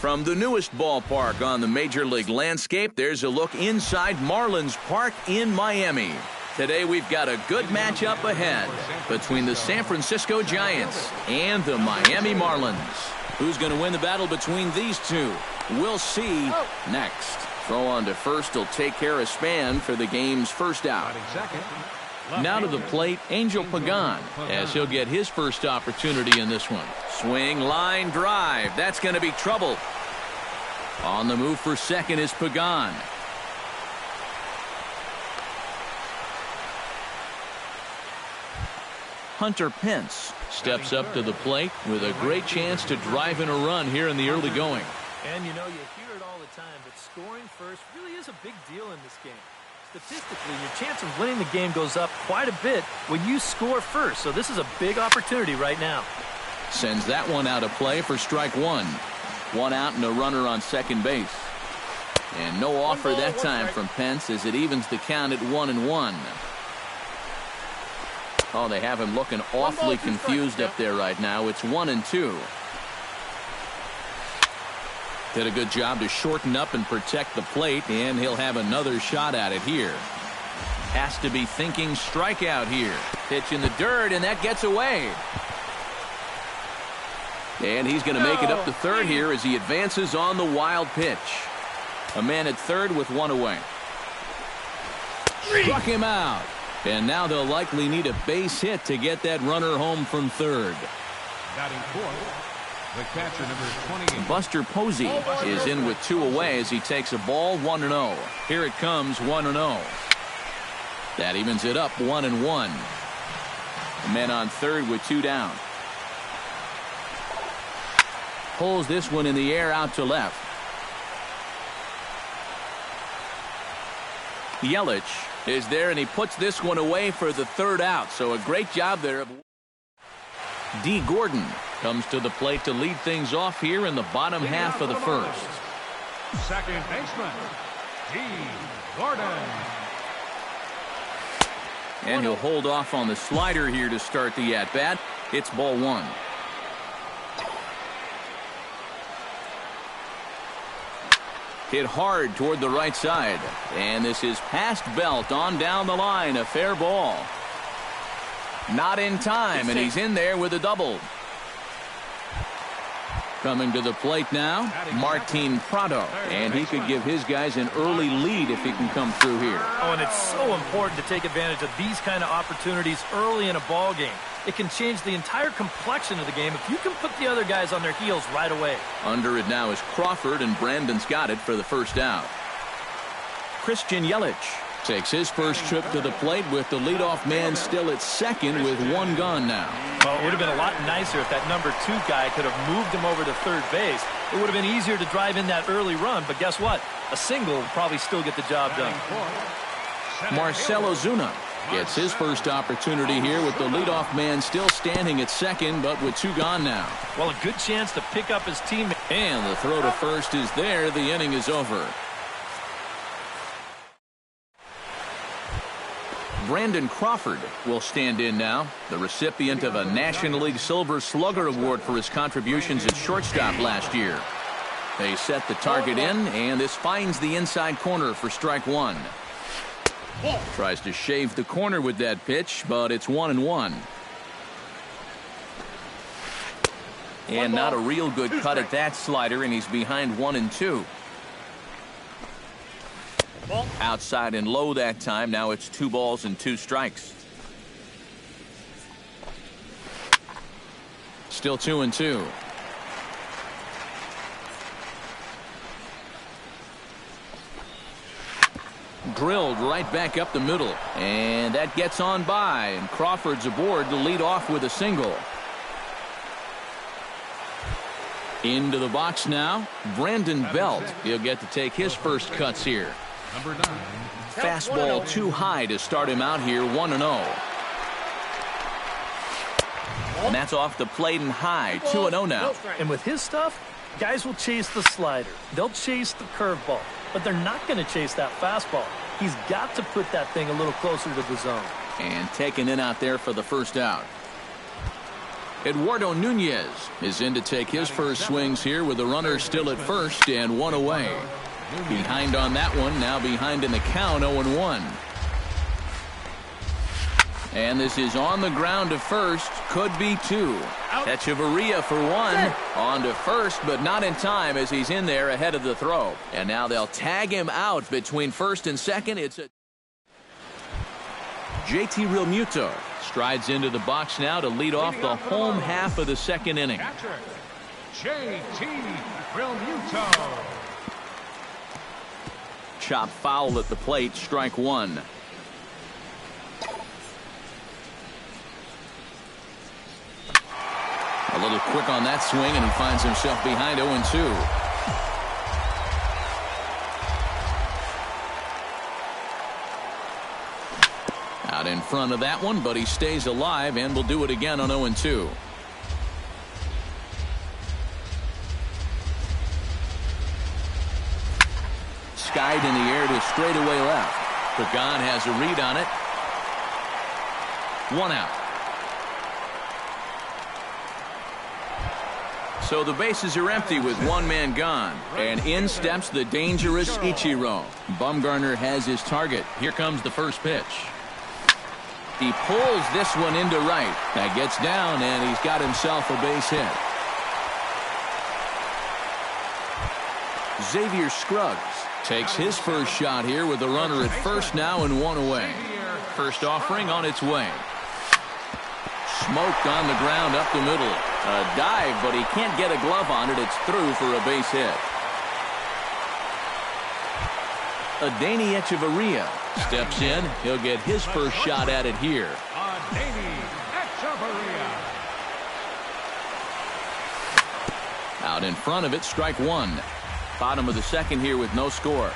From the newest ballpark on the Major League landscape, there's a look inside Marlins Park in Miami. Today we've got a good matchup ahead between the San Francisco Giants and the Miami Marlins. Who's going to win the battle between these two? We'll see next. Throw on to first will take care of Span for the game's first out. Now to the plate, Angel Pagan, as he'll get his first opportunity in this one. Swing, line, drive. That's going to be trouble. On the move for second is Pagan. Hunter Pence steps up to the plate with a great chance to drive in a run here in the early going. And you know, you hear it all the time, but scoring first really is a big deal in this game. Statistically, your chance of winning the game goes up quite a bit when you score first. So this is a big opportunity right now. Sends that one out of play for strike one. One out and a runner on second base. And no offer that time from Pence as it evens the count at 1-1. Oh, they have him looking awfully confused up there right now. It's 1-2. Did a good job to shorten up and protect the plate, and he'll have another shot at it here. Has to be thinking strikeout here. Pitch in the dirt, and that gets away. And he's going to make it up to third here as he advances on the wild pitch. A man at third with one away. Struck him out. And now they'll likely need a base hit to get that runner home from third. Batting fourth, the catcher number 28. Buster Posey is in with two away as he takes a ball 1-0. Here it comes 1-0. That evens it up 1-1. The man on third with two down. Pulls this one in the air out to left. Yelich is there, and he puts this one away for the third out. So a great job there. D. Gordon comes to the plate to lead things off here in the bottom half of the first. Second baseman, D. Gordon. And he'll hold off on the slider here to start the at-bat. It's ball one. Hit hard toward the right side. And this is past Belt on down the line. A fair ball. Not in time, and he's in there with a double. Coming to the plate now, Martin Prado. And he could give his guys an early lead if he can come through here. Oh, and it's so important to take advantage of these kind of opportunities early in a ball game. It can change the entire complexion of the game if you can put the other guys on their heels right away. Under it now is Crawford, and Brandon's got it for the first out. Christian Yelich takes his first trip to the plate with the leadoff man still at second with one gone now. Well, it would have been a lot nicer if that number 2 guy could have moved him over to third base. It would have been easier to drive in that early run, but guess what? A single will probably still get the job done. Marcell Ozuna gets his first opportunity here with the leadoff man still standing at second, but with two gone now. Well, a good chance to pick up his teammate. And the throw to first is there. The inning is over. Brandon Crawford will stand in now, the recipient of a National League Silver Slugger Award for his contributions at shortstop last year. They set the target in, and this finds the inside corner for strike one. Tries to shave the corner with that pitch, but it's 1-1. And not a real good cut at that slider, and he's behind 1-2. Outside and low that time. Now it's 2 balls and 2 strikes. Still 2-2. Drilled right back up the middle, and that gets on by, and Crawford's aboard to lead off with a single. Into the box now, Brandon Belt. He'll get to take his first cuts here. Number 9. Fastball too high to start him out here, 1-0. And that's off the plate and high, 2-0 now. And with his stuff, guys will chase the slider. They'll chase the curveball, but they're not going to chase that fastball. He's got to put that thing a little closer to the zone. And taken in out there for the first out. Eduardo Nunez is in to take his first swings here with the runner still at first and one away. Behind on that one, now behind in the count, 0-1. And this is on the ground to first, could be two. Echeverria for one, on to first, but not in time as he's in there ahead of the throw. And now they'll tag him out between first and second. It's a JT Realmuto strides into the box now to lead off the home half of the second inning. JT Realmuto. Chop foul at the plate, strike one. A little quick on that swing, and he finds himself behind 0-2. Out in front of that one, but he stays alive and will do it again on 0-2. Skied in the air to straightaway left. Pagan has a read on it. One out. So the bases are empty with one man gone. And in steps the dangerous Ichiro. Bumgarner has his target. Here comes the first pitch. He pulls this one into right. That gets down, and he's got himself a base hit. Xavier Scruggs takes his first shot here with the runner at first now and one away. First offering on its way. Smoked on the ground up the middle. A dive, but he can't get a glove on it. It's through for a base hit. Adeiny Echeverria steps in. He'll get his first shot at it here. Adeiny Echeverria. Out in front of it, strike one. Bottom of the second here with no score.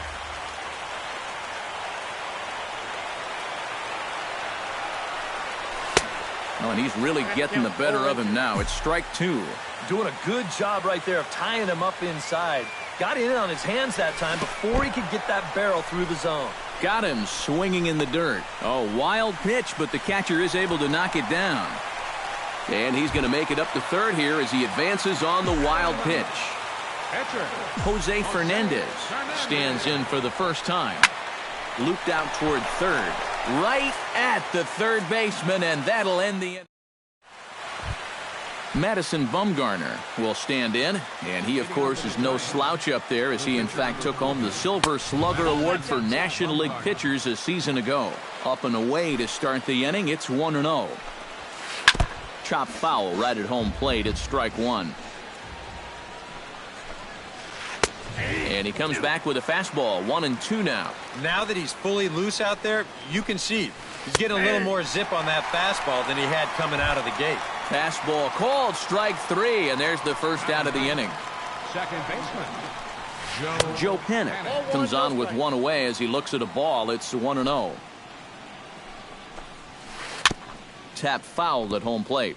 Oh, and he's really getting the better of him now. It's strike two. Doing a good job right there of tying him up inside. Got in on his hands that time before he could get that barrel through the zone. Got him swinging in the dirt. Oh, wild pitch, but the catcher is able to knock it down. And he's going to make it up to third here as he advances on the wild pitch. Jose Fernandez stands in for the first time. Looped out toward third. Right at the third baseman, and that'll end the inning. Madison Bumgarner will stand in, and he, of course, is no slouch up there as he, in fact, took home the Silver Slugger Award for National League pitchers a season ago. Up and away to start the inning, it's 1-0. Chop foul right at home plate. It's strike one. And he comes back with a fastball. 1-2 now. Now that he's fully loose out there, you can see he's getting a little more zip on that fastball than he had coming out of the gate. Fastball called, strike three, and there's the first out of the inning. Second baseman Joe Pennick comes on with one away as he looks at a ball. It's 1-0. Tap fouled at home plate.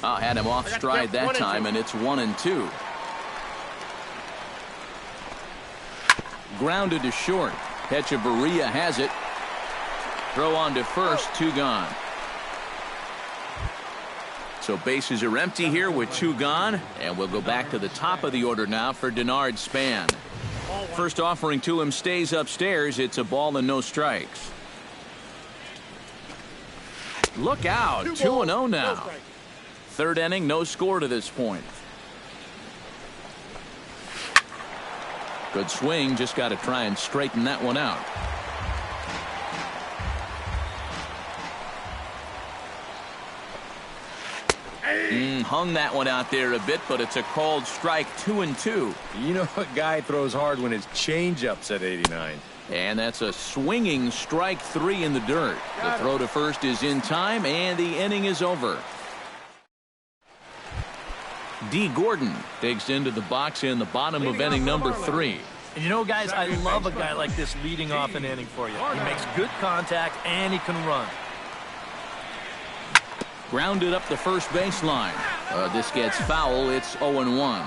Oh, had him off stride that time, and it's 1-2. Grounded to short. Echeverria has it. Throw on to first, two gone. So bases are empty here with two gone, and we'll go back to the top of the order now for Denard Span. First offering to him stays upstairs. It's a ball and no strikes. Look out, 2-0 now. Third inning, no score to this point. Good swing, just got to try and straighten that one out. Hung that one out there a bit, but it's a called strike. 2-2. You know a guy throws hard when his changeup's at 89. And that's a swinging strike three in the dirt. The throw to first is in time, and the inning is over. D. Gordon digs into the box in the bottom of inning number 3. And you know, guys, I love a guy like this leading off an inning for you. He makes good contact, and he can run. Grounded up the first baseline. This gets foul. It's 0-1.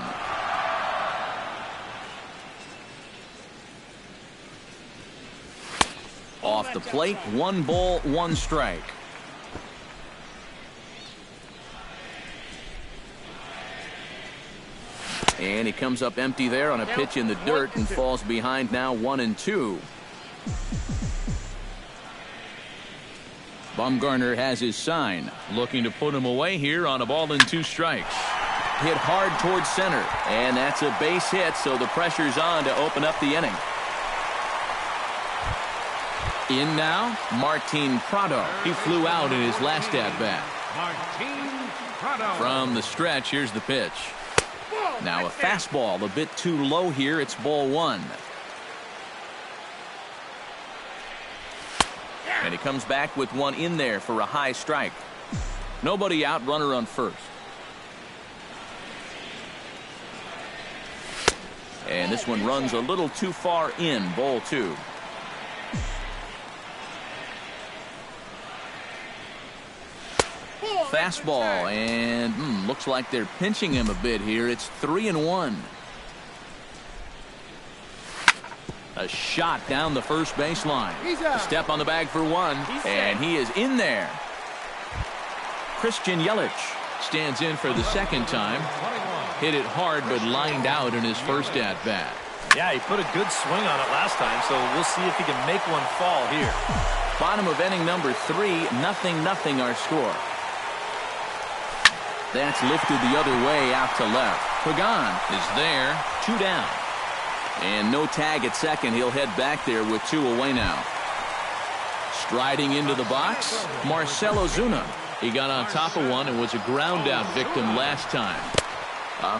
Off Off the plate, 1 ball, 1 strike. And he comes up empty there on a pitch in the dirt and falls behind now 1-2. Bumgarner has his sign, looking to put him away here on a ball and 2 strikes. Hit hard towards center, and that's a base hit, so the pressure's on to open up the inning. In now, Martin Prado. He flew out in his last at-bat. Martin Prado. From the stretch, here's the pitch. Now a fastball, a bit too low here. It's ball 1. And he comes back with 1 in there for a high strike. Nobody out, runner on first. And this one runs a little too far in, ball 2. Fastball, and looks like they're pinching him a bit here. It's 3-1. A shot down the first baseline. A step on the bag for 1, and he is in there. Christian Yelich stands in for the second time. Hit it hard, but lined out in his first at-bat. Yeah, he put a good swing on it last time, so we'll see if he can make one fall here. Bottom of inning number 3, 0-0 our score. That's lifted the other way out to left. Pagan is there, 2 down. And no tag at second. He'll head back there with 2 away now. Striding into the box, Marcell Ozuna. He got on top of one and was a ground out victim last time.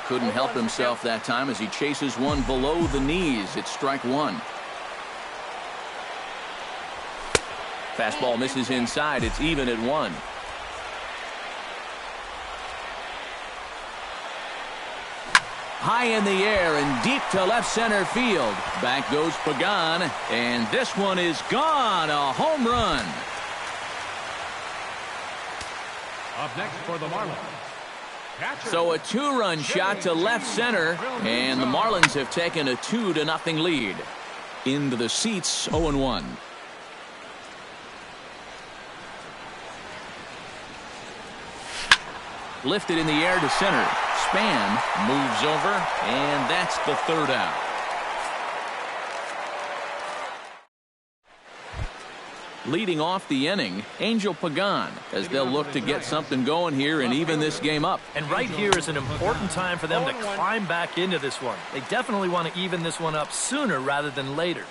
Couldn't help himself that time as he chases one below the knees. It's strike 1. Fastball misses inside. It's even at 1. High in the air and deep to left center field. Back goes Pagan, and this one is gone. A home run. Up next for the Marlins. So a 2-run shot to left center, and the Marlins have taken a 2-0 lead. Into the seats, 0-1. Lifted in the air to center. Span moves over, and that's the 3rd out. Leading off the inning, Angel Pagan, as they'll look to get something going here and even this game up. And right here is an important time for them to climb back into this one. They definitely want to even this one up sooner rather than later.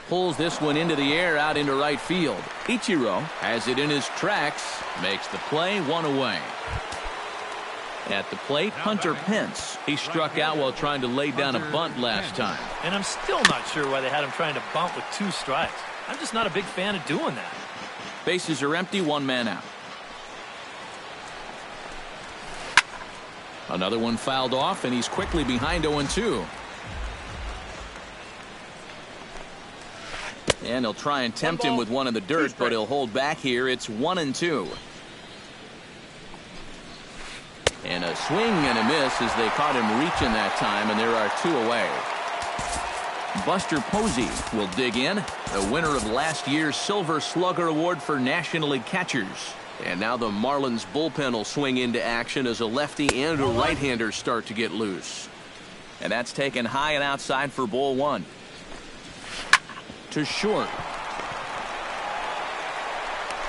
Pulls this one into the air out into right field. Ichiro has it in his tracks, makes the play, 1 away. At the plate, Hunter Pence. He struck out while trying to lay down a bunt last time. And I'm still not sure why they had him trying to bunt with 2 strikes. I'm just not a big fan of doing that. Bases are empty, 1 man out. Another one fouled off, and he's quickly behind 0-2. And he'll try and tempt him with one in the dirt, but he'll hold back here. It's 1-2. And a swing and a miss as they caught him reaching that time, and there are 2 away. Buster Posey will dig in, the winner of last year's Silver Slugger Award for National League catchers. And now the Marlins bullpen will swing into action as a lefty and a right-hander start to get loose. And that's taken high and outside for ball 1. To short.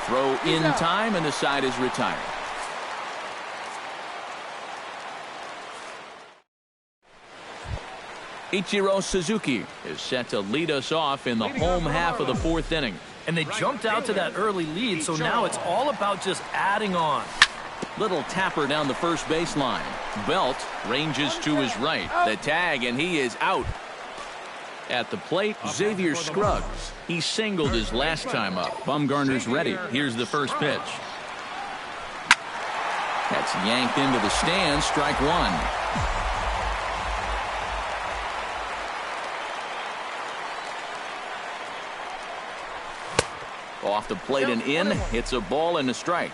Throw in time, and the side is retired. Ichiro Suzuki is set to lead us off in the home half of the 4th inning. And they jumped out to that early lead, so now it's all about just adding on. Little tapper down the first baseline. Belt ranges to his right. The tag, and he is out. At the plate, Xavier Scruggs. He singled his last time up. Bumgarner's ready. Here's the first pitch. That's yanked into the stands. Strike 1. Off the plate and in. It's a ball and a strike.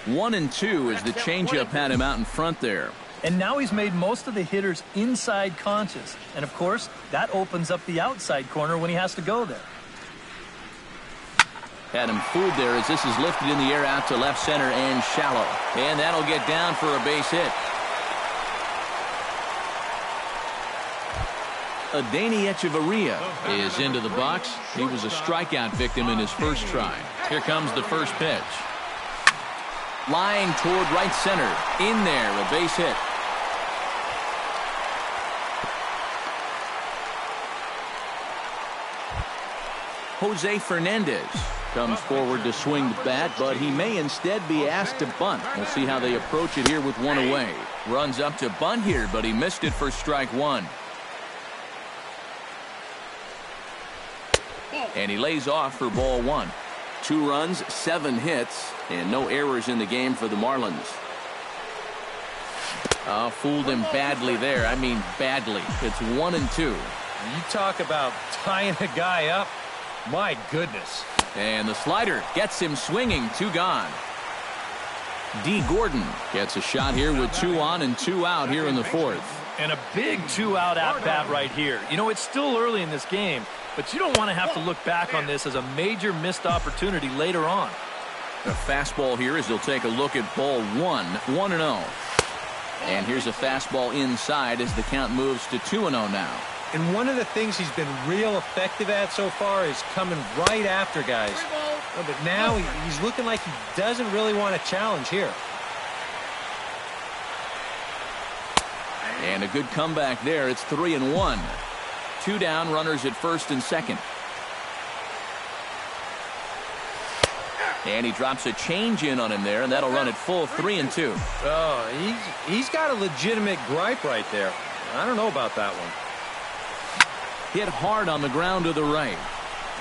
One and two as the changeup had him out in front there. And now he's made most of the hitters inside conscious. And, of course, that opens up the outside corner when he has to go there. Had him fooled there as this is lifted in the air out to left center and shallow. And that'll get down for a base hit. Adeiny Echeverria is into the box. He was a strikeout victim in his first try. Here comes the first pitch. Lying toward right center. In there, a base hit. Jose Fernandez comes forward to swing the bat, but he may instead be asked to bunt. We'll see how they approach it here with one away. Runs up to bunt here, but he missed it for strike one. And he lays off for ball one. 2 runs, 7 hits, and no errors in the game for the Marlins. Fooled him badly there. I mean badly. It's 1-2. You talk about tying a guy up. My goodness. And the slider gets him swinging. 2 gone. D. Gordon gets a shot here with 2 on and 2 out here in the 4th. And a big 2-out at-bat right here. You know, it's still early in this game, but you don't want to have to look back on this as a major missed opportunity later on. A fastball here as they'll take a look at ball 1, 1-0. And here's a fastball inside as the count moves to 2-0 now. And one of the things he's been real effective at so far is coming right after guys. But now he's looking like he doesn't really want to challenge here. And a good comeback there. It's 3-1. 2 down, runners at first and second. And he drops a change in on him there, and that'll run it full 3-2. Oh, he's got a legitimate gripe right there. I don't know about that one. Hit hard on the ground to the right.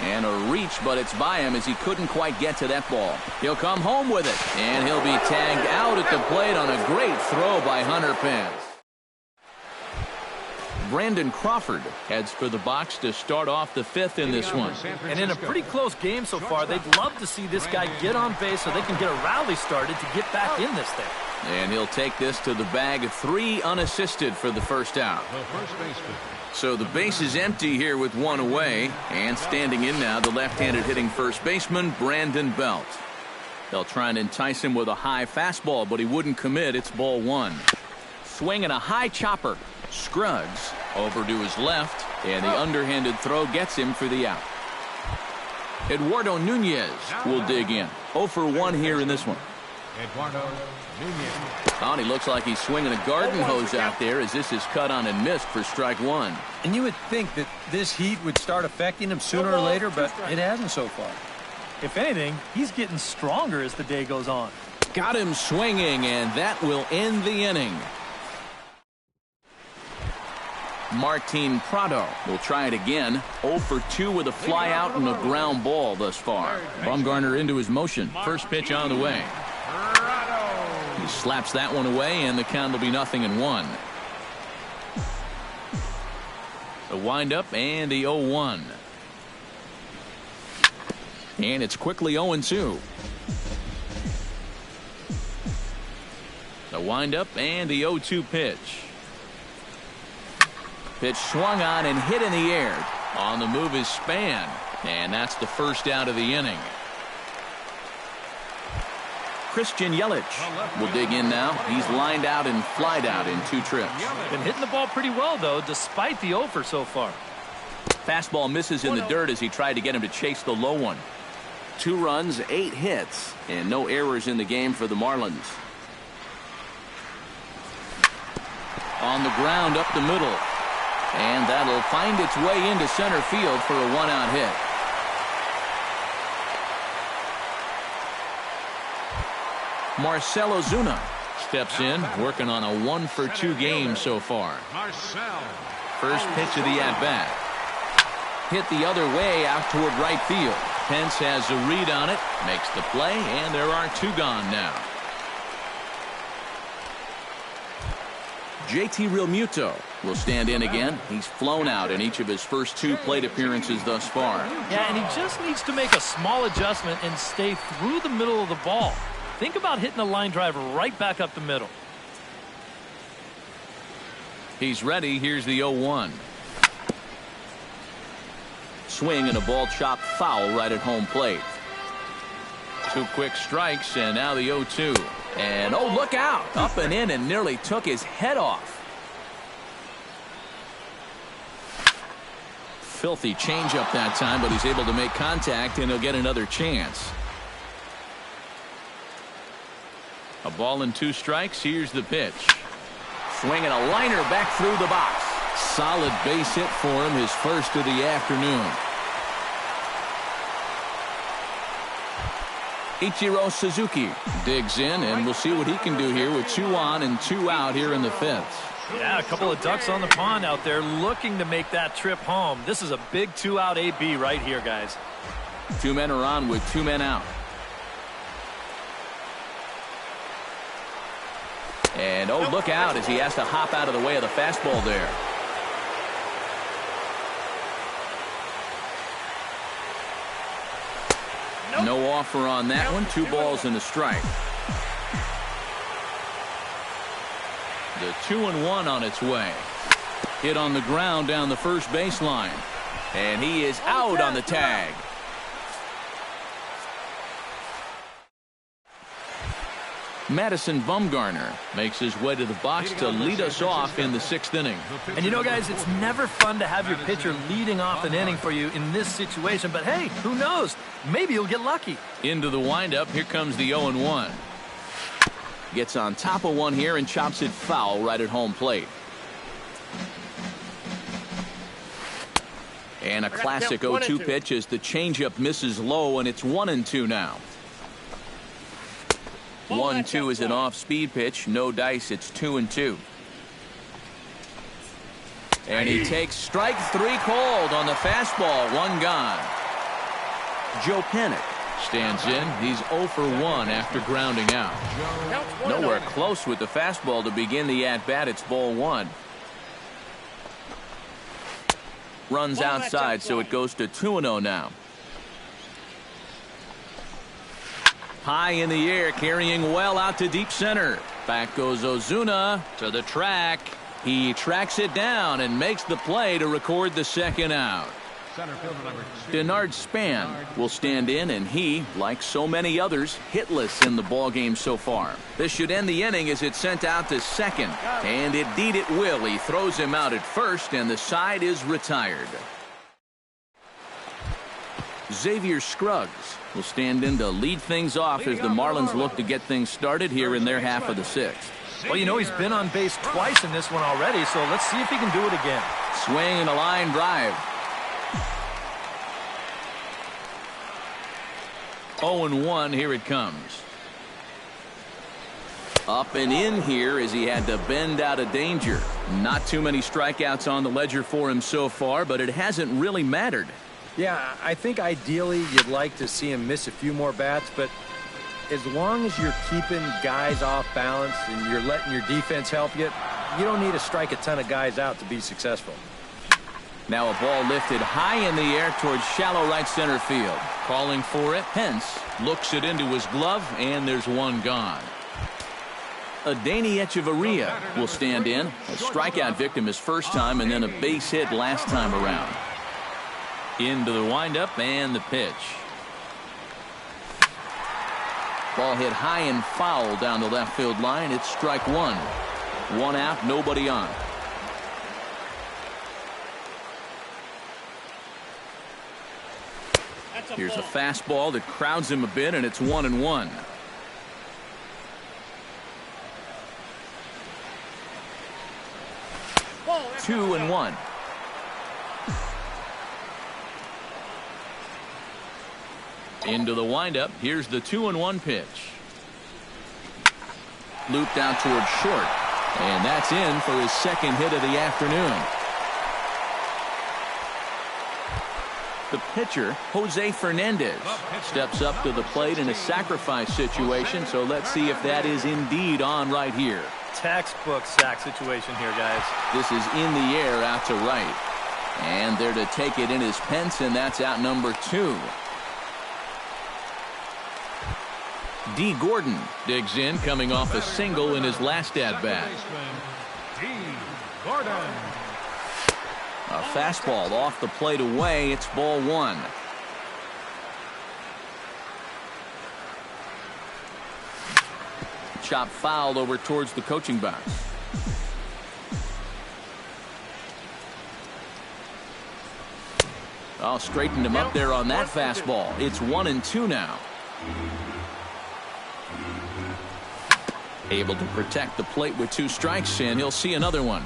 And a reach, but it's by him as he couldn't quite get to that ball. He'll come home with it, and he'll be tagged out at the plate on a great throw by Hunter Pence. Brandon Crawford heads for the box to start off the 5th in this one. And in a pretty close game so far, they'd love to see this guy get on base so they can get a rally started to get back in this thing. And he'll take this to the bag. 3 unassisted for the first out. So the base is empty here with 1 away. And standing in now, the left-handed hitting first baseman, Brandon Belt. They'll try and entice him with a high fastball, but he wouldn't commit. It's ball 1. Swing and a high chopper. Scruggs over to his left, and the underhanded throw gets him for the out. Eduardo Nunez will dig in. 0 for 1 here in this one. Eduardo Nunez. And he looks like he's swinging a garden hose out there as this is cut on and missed for strike 1. And you would think that this heat would start affecting him sooner or later, but it hasn't so far. If anything, he's getting stronger as the day goes on. Got him swinging, and that will end the inning. Martin Prado will try it again. 0 for 2 with a fly out and a ground ball thus far. Bumgarner into his motion. First pitch on the way. He slaps that one away, and the count will be 0-1. The windup and the 0-1. And it's quickly 0-2. The windup and the 0-2 pitch. Pitch swung on and hit in the air. On the move is Span. And that's the first out of the inning. Christian Yelich will dig in now. He's lined out and flied out in 2 trips. Been hitting the ball pretty well, though, despite the 0 for so far. Fastball misses in the dirt as he tried to get him to chase the low one. 2 runs, 8 hits, and no errors in the game for the Marlins. On the ground up the middle. And that'll find its way into center field for a 1-out hit. Marcell Ozuna steps in, working on a 1 for 2 game so far. First pitch of the at-bat. Hit the other way out toward right field. Pence has a read on it, makes the play, and there are 2 gone now. JT Realmuto will stand in again. He's flown out in each of his first 2 plate appearances thus far. Yeah, and he just needs to make a small adjustment and stay through the middle of the ball. Think about hitting a line drive right back up the middle. He's ready. Here's the 0-1. Swing and a ball chopped foul right at home plate. 2 quick strikes, and now the 0-2. And oh, look out! Up and in and nearly took his head off. Filthy changeup that time, but he's able to make contact, and he'll get another chance. A ball and 2 strikes. Here's the pitch. Swinging a liner back through the box. Solid base hit for him, his first of the afternoon. Ichiro Suzuki digs in, and we'll see what he can do here with 2 on and 2 out here in the 5th. Yeah, a couple of ducks on the pond out there looking to make that trip home. This is a big 2-out AB right here, guys. 2 men are on with 2 men out. And oh, look out as he has to hop out of the way of the fastball there. No offer on that one. 2 balls and a strike. The 2-1 on its way. Hit on the ground down the first baseline. And he is out on the tag. Madison Bumgarner makes his way to the box to lead us off in the 6th inning. And you know, guys, it's never fun to have your pitcher leading off an inning for you in this situation. But hey, who knows? Maybe you'll get lucky. Into the windup. Here comes the 0-1. Gets on top of one here and chops it foul right at home plate. And a classic 0-2 pitch as the changeup misses low, and it's 1-2 now. 1-2 is an off-speed pitch. No dice. It's 2-2. And he takes strike 3 cold on the fastball. 1 gone. Joe Panik stands in. He's 0 for 1 after grounding out. Nowhere close with the fastball to begin the at-bat. It's ball 1. Runs outside, so it goes to 2-0 now. High in the air, carrying well out to deep center. Back goes Ozuna to the track. He tracks it down and makes the play to record the 2nd out. Denard Span will stand in, and he, like so many others, hitless in the ballgame so far. This should end the inning as it's sent out to 2nd. And indeed it will. He throws him out at 1st, and the side is retired. Xavier Scruggs will stand in to lead things off as the Marlins look to get things started here in their half of the 6th. Well, you know, he's been on base twice in this one already, so let's see if he can do it again. Swing and a line drive. 0-1, here it comes. Up and in here as he had to bend out of danger. Not too many strikeouts on the ledger for him so far, but it hasn't really mattered. Yeah, I think ideally you'd like to see him miss a few more bats, but as long as you're keeping guys off balance and you're letting your defense help you, you don't need to strike a ton of guys out to be successful. Now a ball lifted high in the air towards shallow right center field. Calling for it. Pence looks it into his glove, and there's 1 gone. Adeiny Echeverria will stand in. A strikeout victim his first time, and then a base hit last time around. Into the windup and the pitch. Ball hit high and foul down the left field line. It's strike 1. 1 out, nobody on. Here's a fastball that crowds him a bit, and it's 1-1. Two and 1. Into the windup. Here's the 2-1 pitch. Looped out towards short. And that's in for his 2nd hit of the afternoon. The pitcher, Jose Fernandez, steps up to the plate in a sacrifice situation. So let's see if that is indeed on right here. Textbook sack situation here, guys. This is in the air out to right. And there to take it in is Pence, and that's out number 2. D. Gordon digs in, coming off a single in his last at-bat. Gordon. A fastball off the plate away. It's ball one. Chop fouled over towards the coaching box. Oh, straightened him up there on that fastball. It's 1-2 now. Able to protect the plate with 2 strikes, and he'll see another one.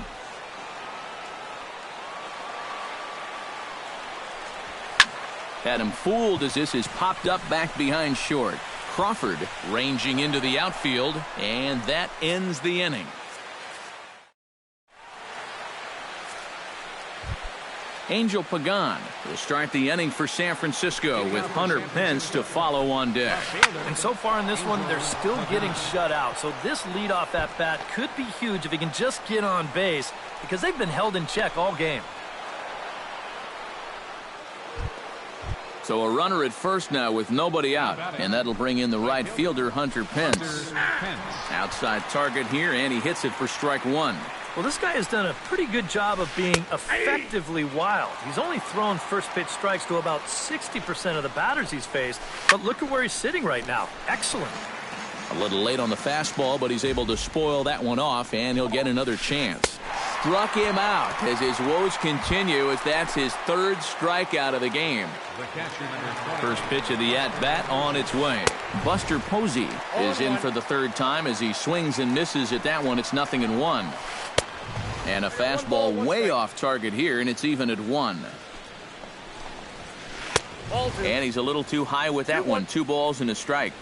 Had him fooled as this is popped up back behind short. Crawford ranging into the outfield, and that ends the inning. Angel Pagan will start the inning for San Francisco with Hunter Pence to follow on deck. And so far in this one, they're still getting shut out. So this leadoff at bat could be huge if he can just get on base because they've been held in check all game. So a runner at first now with nobody out, and that'll bring in the right fielder, Hunter Pence. Outside target here, and he hits it for strike one. Well, this guy has done a pretty good job of being effectively wild. He's only thrown first pitch strikes to about 60% of the batters he's faced, but look at where he's sitting right now. Excellent. A little late on the fastball, but he's able to spoil that one off, and he'll get another chance. Struck him out as his woes continue, as that's his 3rd strikeout of the game. First pitch of the at-bat on its way. Buster Posey is in for the 3rd time as he swings and misses at that one. It's 0-1. And a fastball way off target here, and it's even at 1. And he's a little too high with that one. 2 balls and a strike.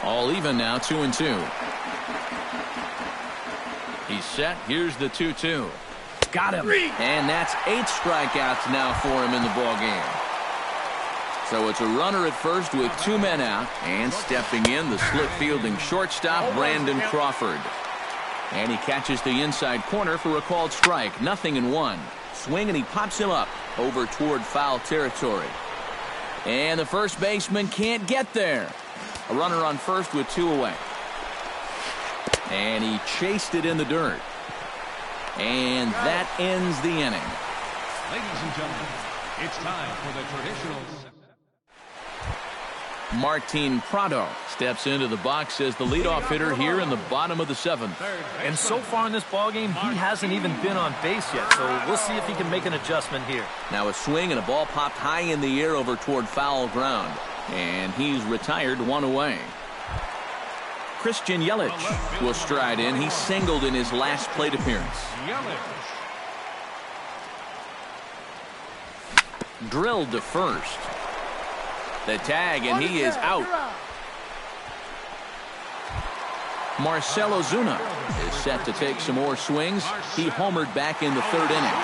All even now, 2-2. He's set. Here's the 2-2. Got him. And that's 8 strikeouts now for him in the ball game. So it's a runner at first with 2 men out, and stepping in, the slip fielding shortstop, Brandon Crawford. And he catches the inside corner for a called strike. 0-1. Swing, and he pops him up over toward foul territory. And the first baseman can't get there. A runner on first with 2 away. And he chased it in the dirt. And that ends the inning. Ladies and gentlemen, it's time for the traditional. Martin Prado steps into the box as the leadoff hitter here in the bottom of the 7th. And so far in this ballgame, he hasn't even been on base yet, so we'll see if he can make an adjustment here. Now a swing and a ball popped high in the air over toward foul ground. And he's retired, 1 away. Christian Yelich will stride in. He singled in his last plate appearance. Drilled to first. The tag, and he is out. Marcell Ozuna is set to take some more swings. He homered back in the 3rd inning.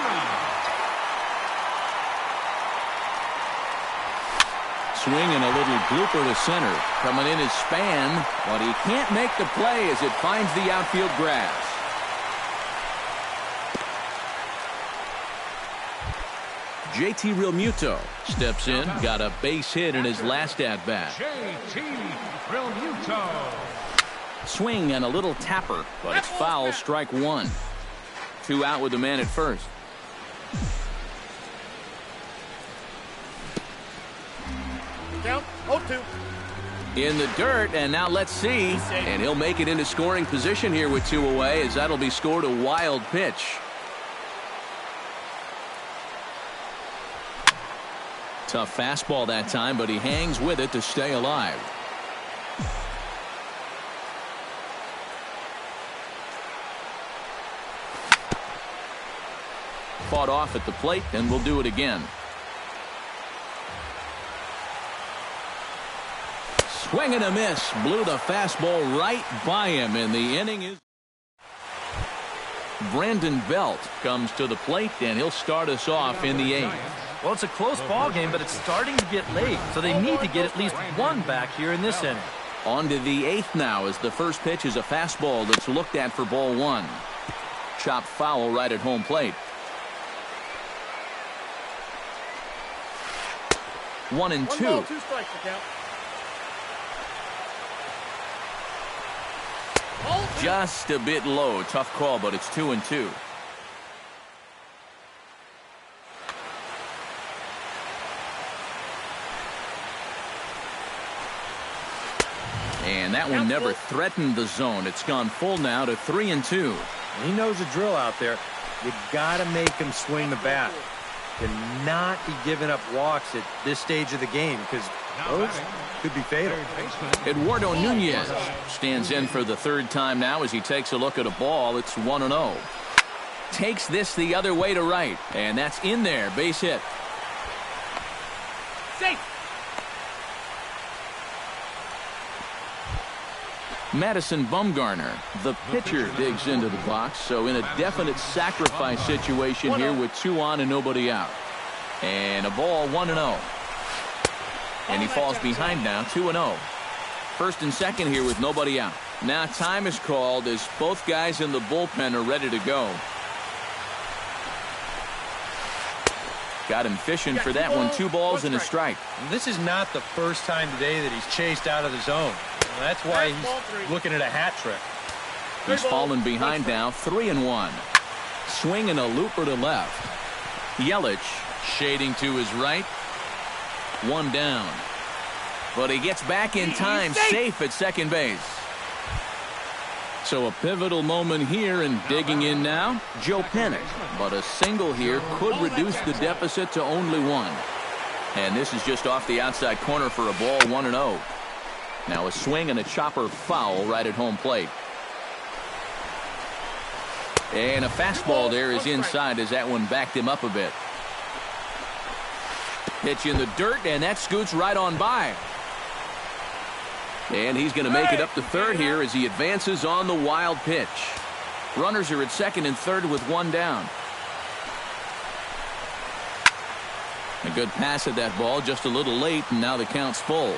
Swing and a little blooper to center. Coming in his span, but he can't make the play as it finds the outfield grass. JT Realmuto steps in, got a base hit in his last at-bat. JT Realmuto. Swing and a little tapper, but it's foul, strike 1. 2 out with the man at first. Count 0-2. In the dirt, and now let's see. And he'll make it into scoring position here with 2 away, as that'll be scored a wild pitch. Tough fastball that time, but he hangs with it to stay alive. Fought off at the plate, and we'll do it again. Swing and a miss. Blew the fastball right by him, and the inning is. Brandon Belt comes to the plate, and he'll start us off in the 8th. Well, it's a close ball game, but it's starting to get late, so they need to get at least 1 back here in this inning. On to the 8th now, as the first pitch is a fastball that's looked at for ball 1. Chopped foul right at home plate. 1-2. 1 ball, 2 strikes to count. just a bit low. Tough call, but it's 2-2. And that one never threatened the zone. It's gone full now to 3-2. He knows the drill out there. You got to make him swing the bat. Cannot be giving up walks at this stage of the game because those could be fatal. Eduardo Nunez stands in for the third time now as he takes a look at a ball. It's 1-0. Takes this the other way to right, and that's in there. Base hit. Safe. Madison Bumgarner, the pitcher, digs into the box. So in a definite sacrifice situation here with 2 on and nobody out. And a ball, 1-0. And he falls behind now, 2-0. First and second here with nobody out. Now time is called as both guys in the bullpen are ready to go. Got him fishing for that one. 2 balls and a strike. And this is not the first time today that he's chased out of the zone. That's why he's looking at a hat trick. He's fallen behind now, 3-1. Swinging a looper to left. Yelich shading to his right. 1 down. But he gets back in time, safe at second base. So a pivotal moment here, and digging in now, Joe Pennick. But a single here could reduce the deficit to only 1. And this is just off the outside corner for a ball, 1-0. Now a swing and a chopper foul right at home plate. And a fastball there is inside as that one backed him up a bit. Pitch in the dirt, and that scoots right on by. And he's going to make it up to third here as he advances on the wild pitch. Runners are at second and third with 1 down. A good pass at that ball, just a little late, and now the count's full.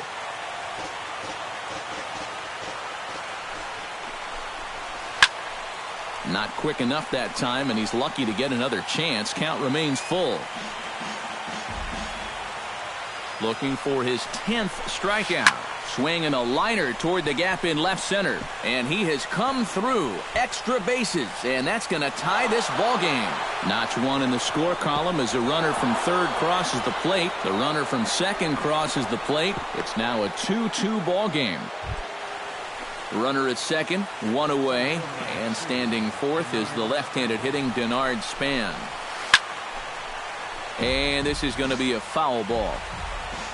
Not quick enough that time, and he's lucky to get another chance. Count remains full. Looking for his 10th strikeout. Swinging a liner toward the gap in left center. And he has come through. Extra bases, and that's going to tie this ball game. Notch 1 in the score column as a runner from third crosses the plate. The runner from second crosses the plate. It's now a 2-2 ball game. Runner at second, 1 away, and standing fourth is the left-handed hitting Denard Span. And this is going to be a foul ball.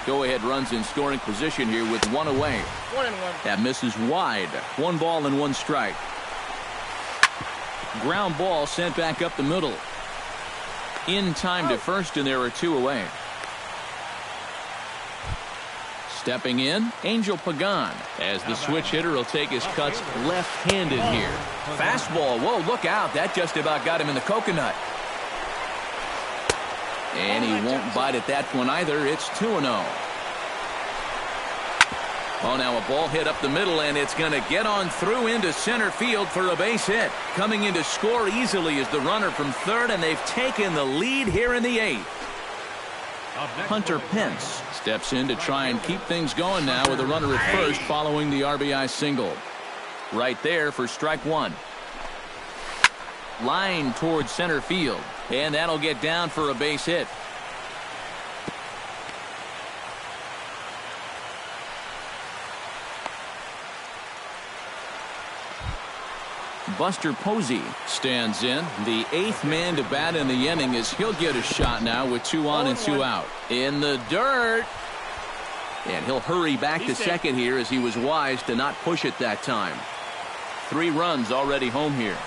Go-ahead runs in scoring position here with 1 away. 1-1. That misses wide. 1 ball and 1 strike. Ground ball sent back up the middle. In time to first, and there are 2 away. Stepping in, Angel Pagan, as the switch hitter will take his cuts left-handed here. Fastball, whoa, look out. That just about got him in the coconut. And he won't bite at that one either. It's 2-0. Oh, now a ball hit up the middle, and it's going to get on through into center field for a base hit. Coming in to score easily is the runner from third, and they've taken the lead here in the 8th. Hunter Pence steps in to try and keep things going now with a runner at first following the RBI single. Right there for strike 1. Line towards center field, and that'll get down for a base hit. Buster Posey stands in, the 8th man to bat in the inning, as he'll get a shot now with 2 on and 2 out. In the dirt. And he'll hurry back to second here as he was wise to not push it that time. 3 runs already home here.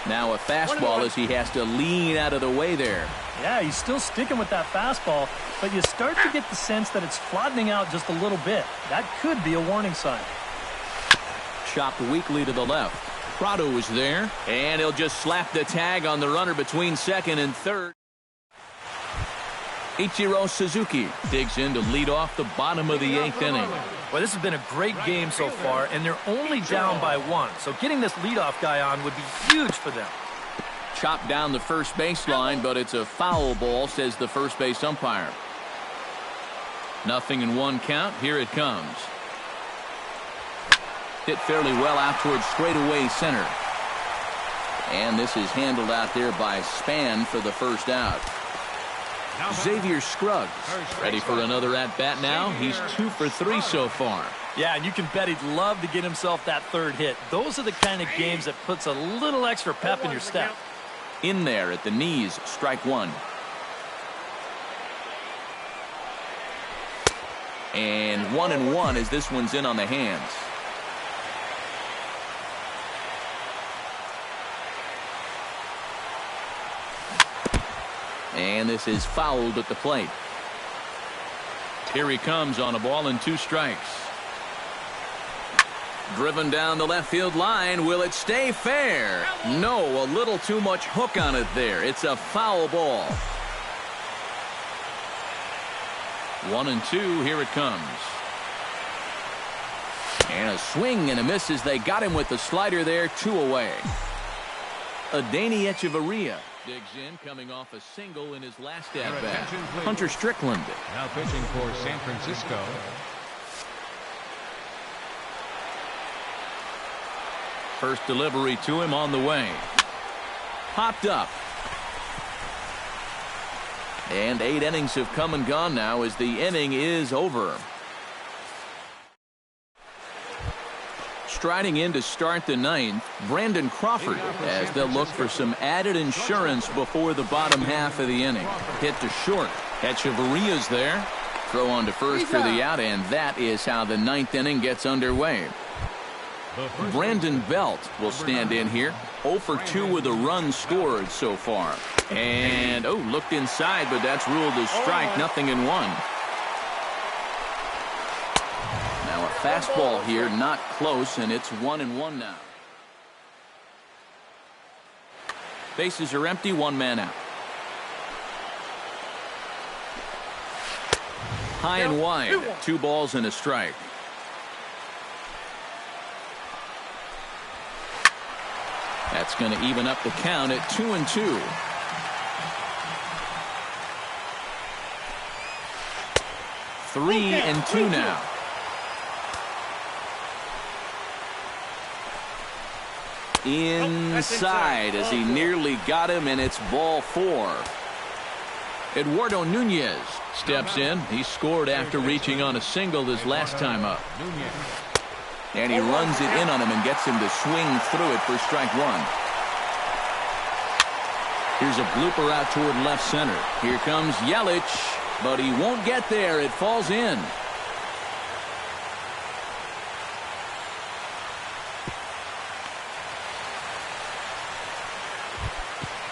Now a fastball as he has to lean out of the way there. Yeah, he's still sticking with that fastball, but you start to get the sense that it's flattening out just a little bit. That could be a warning sign. Chopped weakly to the left. Prado is there, and he'll just slap the tag on the runner between second and third. Ichiro Suzuki digs in to lead off the bottom of the 8th inning. Well, this has been a great game so far, and they're only down by 1. So getting this leadoff guy on would be huge for them. Chopped down the first baseline, but it's a foul ball, says the first base umpire. 0-1 count. Here it comes. Hit fairly well out towards straightaway center. And this is handled out there by Span for the first out. Xavier Scruggs ready for another at-bat now. He's 2 for 3 so far. Yeah, and you can bet he'd love to get himself that third hit. Those are the kind of games that puts a little extra pep in your step. In there at the knees, strike one. And 1-1 as this one's in on the hands. And this is fouled at the plate. Here he comes on a ball and 2 strikes. Driven down the left field line. Will it stay fair? No, a little too much hook on it there. It's a foul ball. 1-2. Here it comes. And a swing and a miss as they got him with the slider there. 2 away. Adeiny Echeverria digs in, coming off a single in his last at-bat. Hunter Strickland. Now pitching for San Francisco. First delivery to him on the way. Popped up. And 8 innings have come and gone now as the inning is over. Striding in to start the 9th, Brandon Crawford, as they'll look for some added insurance before the bottom half of the inning. Hit to short. Echeverria's there. Throw on to first for the out, and that is how the 9th inning gets underway. Brandon Belt will stand in here. 0 for 2 with a run scored so far. And, looked inside, but that's ruled as strike. Nothing in 1. Now a fastball here, not close, and it's 1-1 now. Bases are empty, 1 man out. High and wide, 2 balls and a strike. That's going to even up the count at 2-2. Three and 2 now. Inside as he nearly got him, and it's ball 4. Eduardo Nunez steps in. He scored after reaching on a single his last time up. And he runs it in on him and gets him to swing through it for strike 1. Here's a blooper out toward left center. Here comes Yelich, but he won't get there. It falls in.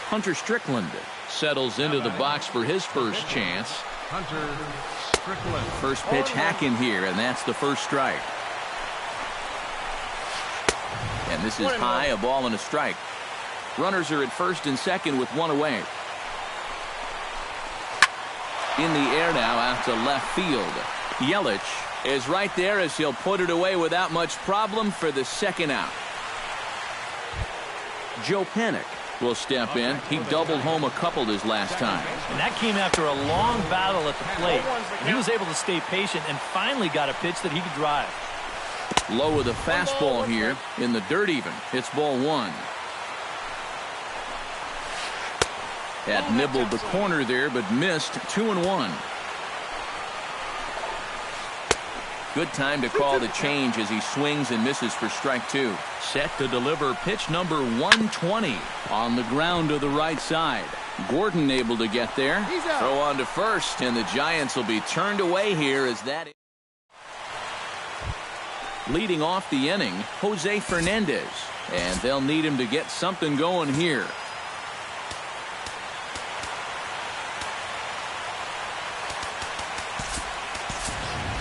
Hunter Strickland settles into the box for his first chance. Hunter Strickland. First pitch hack in here, and that's the first strike. And this is high, a ball and a strike. Runners are at first and second with 1 away. In the air now out to left field. Yelich is right there as he'll put it away without much problem for the second out. Joe Panik will step in. He doubled home a couple his last time. And that came after a long battle at the plate. And he was able to stay patient and finally got a pitch that he could drive. Low with a fastball here in the dirt even. It's ball 1. Had nibbled the corner there but missed. 2-1. Good time to call the change as he swings and misses for strike 2. Set to deliver pitch number 120 on the ground to the right side. Gordon able to get there. Throw on to first, and the Giants will be turned away here as that. Leading off the inning, Jose Fernandez, and they'll need him to get something going here.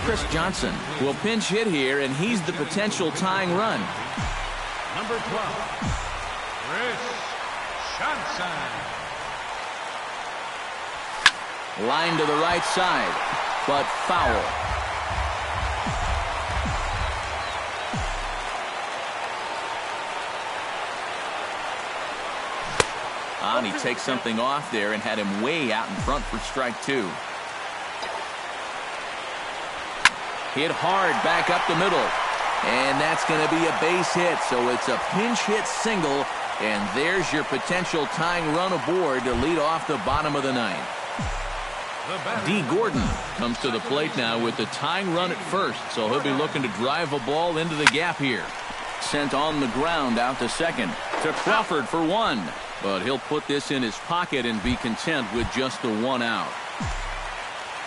Chris Johnson will pinch hit here, and he's the potential tying run. Number 12, Chris Johnson. Line to the right side, but foul. He takes something off there and had him way out in front for strike 2. Hit hard back up the middle. And that's going to be a base hit, so it's a pinch hit single, and there's your potential tying run aboard to lead off the bottom of the ninth. D. Gordon comes to the plate now with the tying run at first, so he'll be looking to drive a ball into the gap here. Sent on the ground out to second to Crawford for one, but he'll put this in his pocket and be content with just the one out.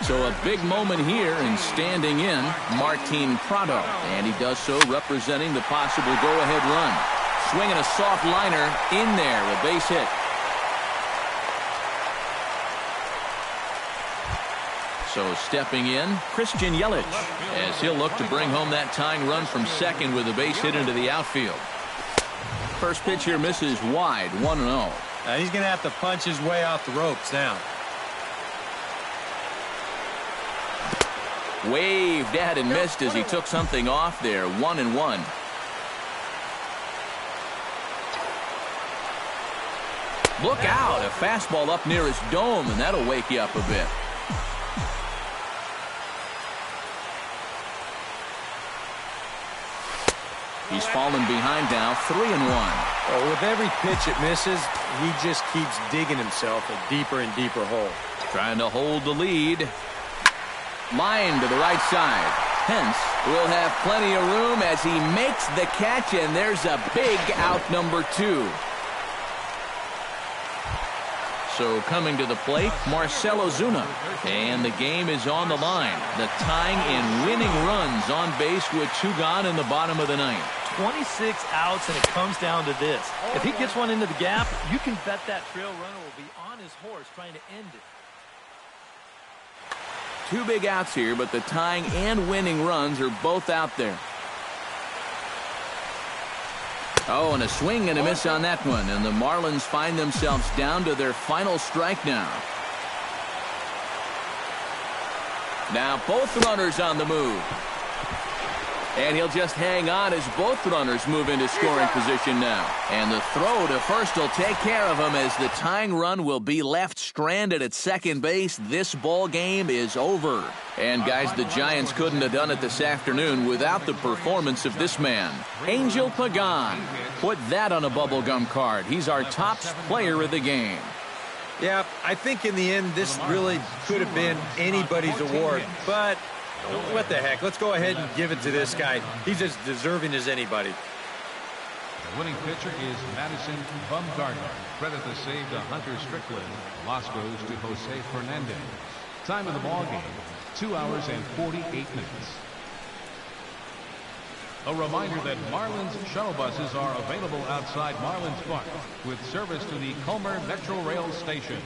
So a big moment here in standing in Martin Prado, and he does so representing the possible go-ahead run. Swinging a soft liner in there, a base hit. So stepping in, Christian Yelich, as he'll look to bring home that tying run from second with a base hit into the outfield. First pitch here misses wide, 1-0. He's going to have to punch his way off the ropes now. Waved at and missed as he took something off there, 1-1. Look out, a fastball up near his dome, and that'll wake you up a bit. He's fallen behind now, 3-1. Oh, with every pitch it misses, he just keeps digging himself a deeper and deeper hole. Trying to hold the lead. Line to the right side. Hence will have plenty of room as he makes the catch, and there's a big out, number 2. So coming to the plate, Marcell Ozuna. And the game is on the line. The tying and winning runs on base with 2 gone in the bottom of the ninth. 26 outs, and it comes down to this. If he gets one into the gap, you can bet that trail runner will be on his horse trying to end it. 2 big outs here, but the tying and winning runs are both out there. Oh, and a swing and a miss on that one, and the Marlins find themselves down to their final strike now. Now both runners on the move. And he'll just hang on as both runners move into scoring position now. And the throw to first will take care of him as the tying run will be left stranded at second base. This ball game is over. And guys, the Giants couldn't have done it this afternoon without the performance of this man, Angel Pagan. Put that on a bubblegum card. He's our top player of the game. Yeah, I think in the end this really could have been anybody's award, but what the heck? Let's go ahead and give it to this guy. He's as deserving as anybody. The winning pitcher is Madison Bumgarner. Credit the save to Hunter Strickland. Loss goes to Jose Fernandez. Time of the ball game, 2 hours and 48 minutes. A reminder that Marlins shuttle buses are available outside Marlins Park with service to the Culmer Metro Rail Station.